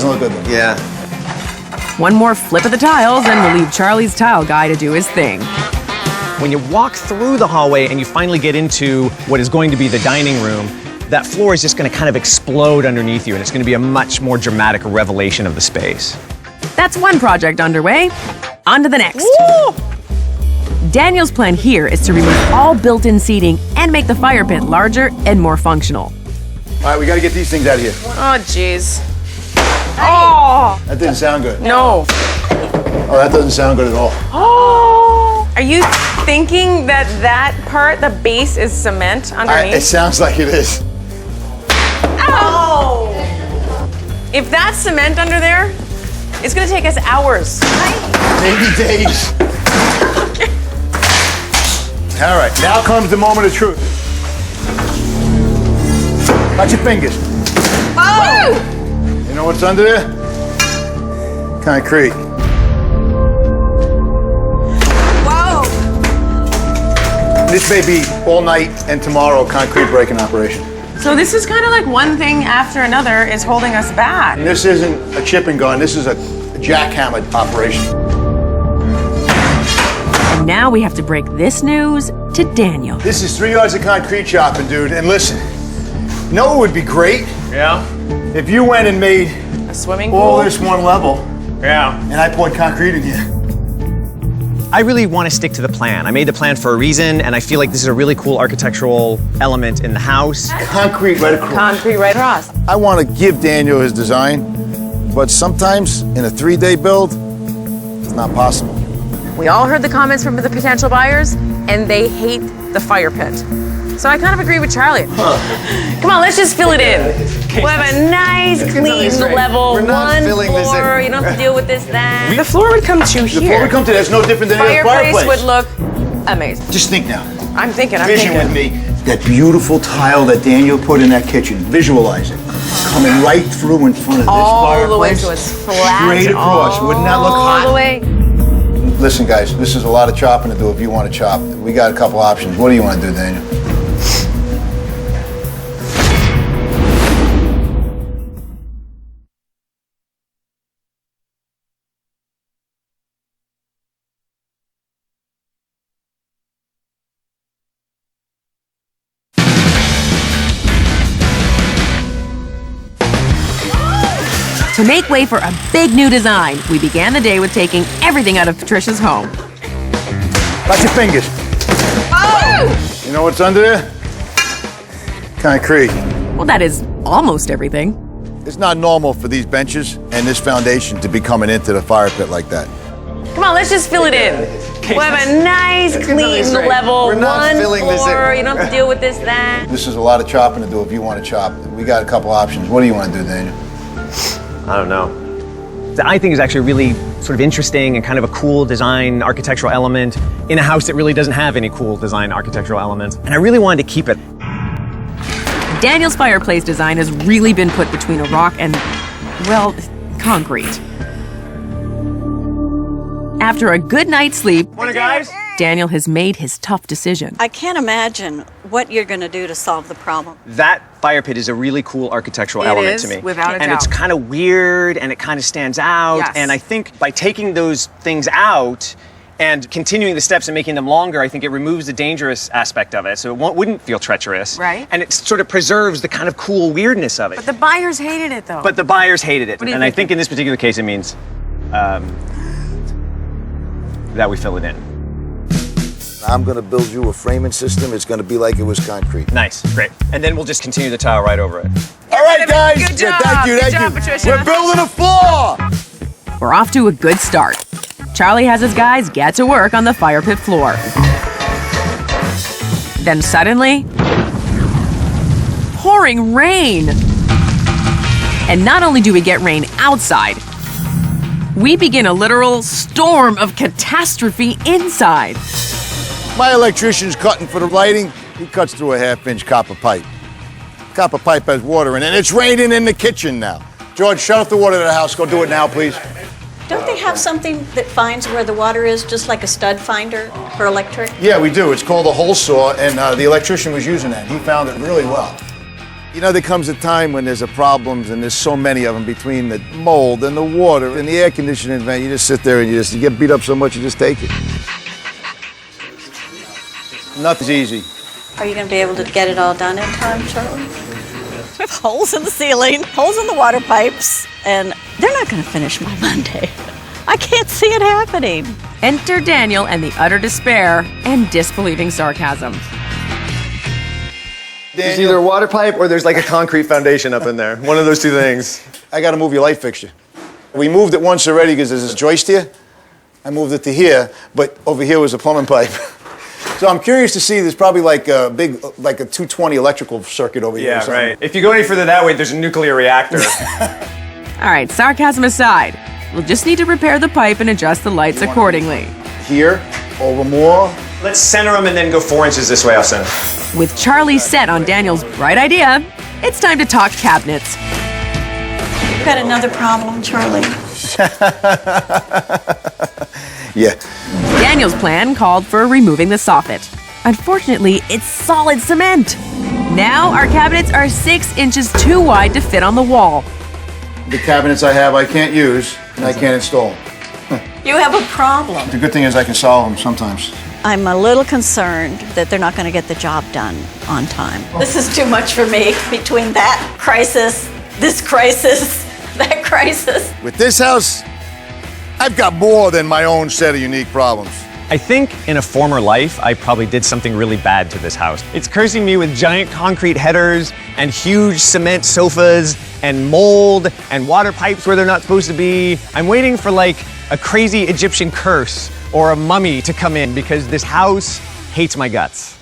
doesn't look good though. Yeah. One more flip of the tiles and we'll leave Charlie's tile guy to do his thing. When you walk through the hallway and you finally get into what is going to be the dining room, that floor is just going to kind of explode underneath you, and it's going to be a much more dramatic revelation of the space. That's one project underway. On to the next. Woo! Daniel's plan here is to remove all built-in seating and make the fire pit larger and more functional. All right, we got to get these things out of here. Oh, jeez. Oh! That didn't sound good. No. Oh, that doesn't sound good at all. Oh! Are you thinking that that part, the base, is cement underneath? It sounds like it is. Oh! If that's cement under there, it's gonna take us hours. Maybe days. All right, now comes the moment of truth. Touch your fingers. Oh! You know what's under there? Concrete. Whoa! This may be all night and tomorrow concrete breaking operation. So this is kind of like one thing after another is holding us back. And this isn't a chip and gun, this is a jackhammer operation. And now we have to break this news to Daniel. This is 3 yards of concrete chopping, dude. And listen, you know what would be great? Yeah? If you went and made A swimming pool? all this one level, Yeah. and I poured concrete in here. I really want to stick to the plan. I made the plan for a reason, and I feel like this is a really cool architectural element in the house. Concrete right across. Concrete right across. I want to give Daniel his design, but sometimes in a 3-day build, it's not possible. We all heard the comments from the potential buyers, and they hate the fire pit. So I kind of agree with Charlie. Come on, let's just fill it in. We'll have a nice, clean, level We're not one filling this in. floor. You don't have to deal with this, that. The floor would come to The floor here. we come to, that's no different than any other Fireplace fireplace. would look amazing. Just think now. I'm thinking. Vision with me. That beautiful tile that Daniel put in that kitchen. Visualize it. Coming right through in front of this All fireplace. the way so it's flat. Straight across. Wouldn't that look hot? All the way. Listen, guys, this is a lot of chopping to do if you want to chop. We got a couple options. What do you want to do, Daniel? To make way for a big new design, we began the day with taking everything out of Patricia's home. Touch your fingers. Oh! You know what's under there? Concrete. Well, that is almost everything. It's not normal for these benches and this foundation to be coming into the fire pit like that. Come on, let's just fill it in. We'll have a nice, clean, level We're not one filling this in. floor. You don't have to deal with this, that. This is a lot of chopping to do if you want to chop. We got a couple options. What do you want to do, Daniel? I don't know. I think is actually really sort of interesting and kind of a cool design architectural element in a house that really doesn't have any cool design architectural elements. And I really wanted to keep it. Daniel's fireplace design has really been put between a rock and, well, concrete. After a good night's sleep, Morning, guys. Daniel has made his tough decision. I can't imagine what you're going to do to solve the problem. That fire pit is a really cool architectural It element is, to me. without a And it's doubt. kind of weird and it kind of stands out. Yes. And I think by taking those things out and continuing the steps and making them longer, I think it removes the dangerous aspect of it. So it wouldn't feel treacherous. Right. And it sort of preserves the kind of cool weirdness of it. But the buyers hated it, though. But the buyers hated it. What do you And I think? think in this particular case, it means that we fill it in. I'm going to build you a framing system. It's going to be like it was concrete. Nice, great. And then we'll just continue the tile right over it. All right, guys. Good job. Thank you. Good Thank job, you. Patricia. We're building a floor. We're off to a good start. Charlie has his guys get to work on the fire pit floor. Then suddenly, pouring rain. And not only do we get rain outside, we begin a literal storm of catastrophe inside. My electrician's cutting for the lighting. He cuts through a 1/2-inch copper pipe. Copper pipe has water in it. It's raining in the kitchen now. George, shut off the water to the house. Go do it now, please. Don't they have something that finds where the water is, just like a stud finder for electric? Yeah, we do. It's called a hole saw, and the electrician was using that. He found it really well. You know, there comes a time when there's a problems, and there's so many of them between the mold and the water and the air conditioning vent. You just sit there and you get beat up so much, you just take it. Nothing's easy. Are you going to be able to get it all done in time, Charlie? We have holes in the ceiling, holes in the water pipes, and they're not going to finish my Monday. I can't see it happening. Enter Daniel and the utter despair and disbelieving sarcasm. There's either a water pipe or there's like a concrete foundation up in there. One of those two things. I got to move your light fixture. We moved it once already because there's this joist here. I moved it to here, but over here was a plumbing pipe. So I'm curious to see, there's probably like a big, like a 220 electrical circuit over here. Yeah, right. If you go any further that way, there's a nuclear reactor. All right, sarcasm aside, we'll just need to repair the pipe and adjust the lights accordingly. Here, over more. Let's center them and then go 4 inches this way, I'll center. With Charlie set on Daniel's bright idea, it's time to talk cabinets. You've got another problem, Charlie. Yeah. Daniel's plan called for removing the soffit. Unfortunately, it's solid cement. Now our cabinets are 6 inches too wide to fit on the wall. The cabinets I have, I can't use, and I can't install. You have a problem. The good thing is I can solve them sometimes. I'm a little concerned that they're not going to get the job done on time. This is too much for me. Between that crisis, this crisis, that crisis. With this house, I've got more than my own set of unique problems. I think in a former life, I probably did something really bad to this house. It's cursing me with giant concrete headers and huge cement sofas and mold and water pipes where they're not supposed to be. I'm waiting for like a crazy Egyptian curse or a mummy to come in because this house hates my guts.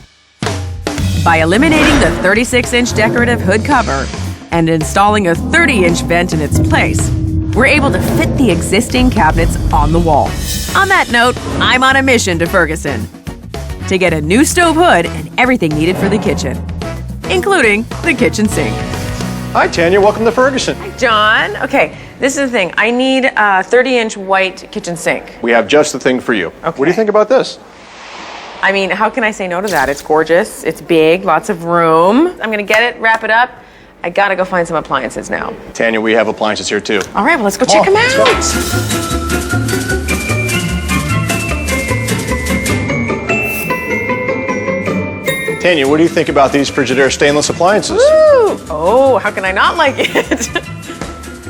By eliminating the 36-inch decorative hood cover and installing a 30-inch vent in its place, we're able to fit the existing cabinets on the wall. On that note, I'm on a mission to Ferguson to get a new stove hood and everything needed for the kitchen, including the kitchen sink. Hi, Tanya. Welcome to Ferguson. John, okay, this is the thing. I need a 30-inch white kitchen sink. We have just the thing for you. What do you think about this? I mean, how can I say no to that? It's gorgeous, it's big, lots of room. I'm gonna get it, wrap it up. I gotta go find some appliances now. Tanya, we have appliances here too. All right, well, let's go check them out. Tanya, what do you think about these Frigidaire stainless appliances? Woo! Oh, how can I not like it?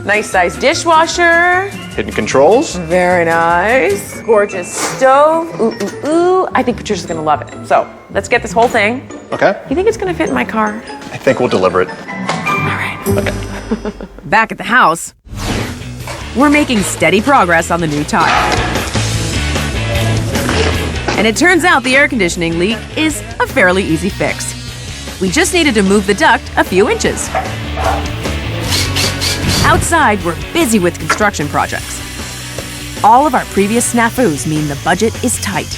Nice size dishwasher. Hidden controls? Very nice. Gorgeous stove. Ooh, ooh, ooh. I think Patricia's gonna love it. So, let's get this whole thing. Okay. You think it's gonna fit in my car? I think we'll deliver it. All right. Okay. Back at the house, we're making steady progress on the new tile. And it turns out the air conditioning leak is a fairly easy fix. We just needed to move the duct a few inches. Outside, we're busy with construction projects. All of our previous snafus mean the budget is tight.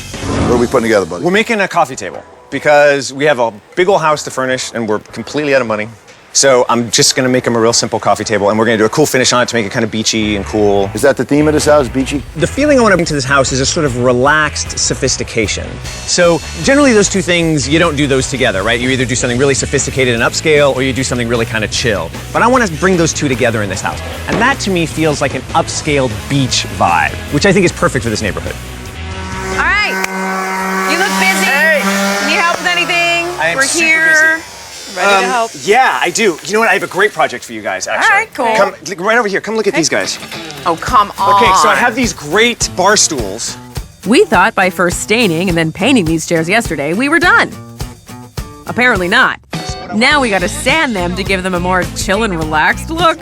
What are we putting together, buddy? We're making a coffee table because we have a big old house to furnish and we're completely out of money. So I'm just gonna make them a real simple coffee table and we're gonna do a cool finish on it to make it kind of beachy and cool. Is that the theme of this house, beachy? The feeling I want to bring to this house is a sort of relaxed sophistication. So generally those two things, you don't do those together, right? You either do something really sophisticated and upscale or you do something really kind of chill. But I want to bring those two together in this house. And that to me feels like an upscale beach vibe, which I think is perfect for this neighborhood. All right. You look busy. Hey. Need help with anything? I am We're super here. busy. Ready to help. Yeah, I do. You know what? I have a great project for you guys, actually. All right, cool. Come right over here. Come look at these guys. Oh, come on. Okay, so I have these great bar stools. We thought by first staining and then painting these chairs yesterday, we were done. Apparently not. Now we gotta sand them to give them a more chill and relaxed look.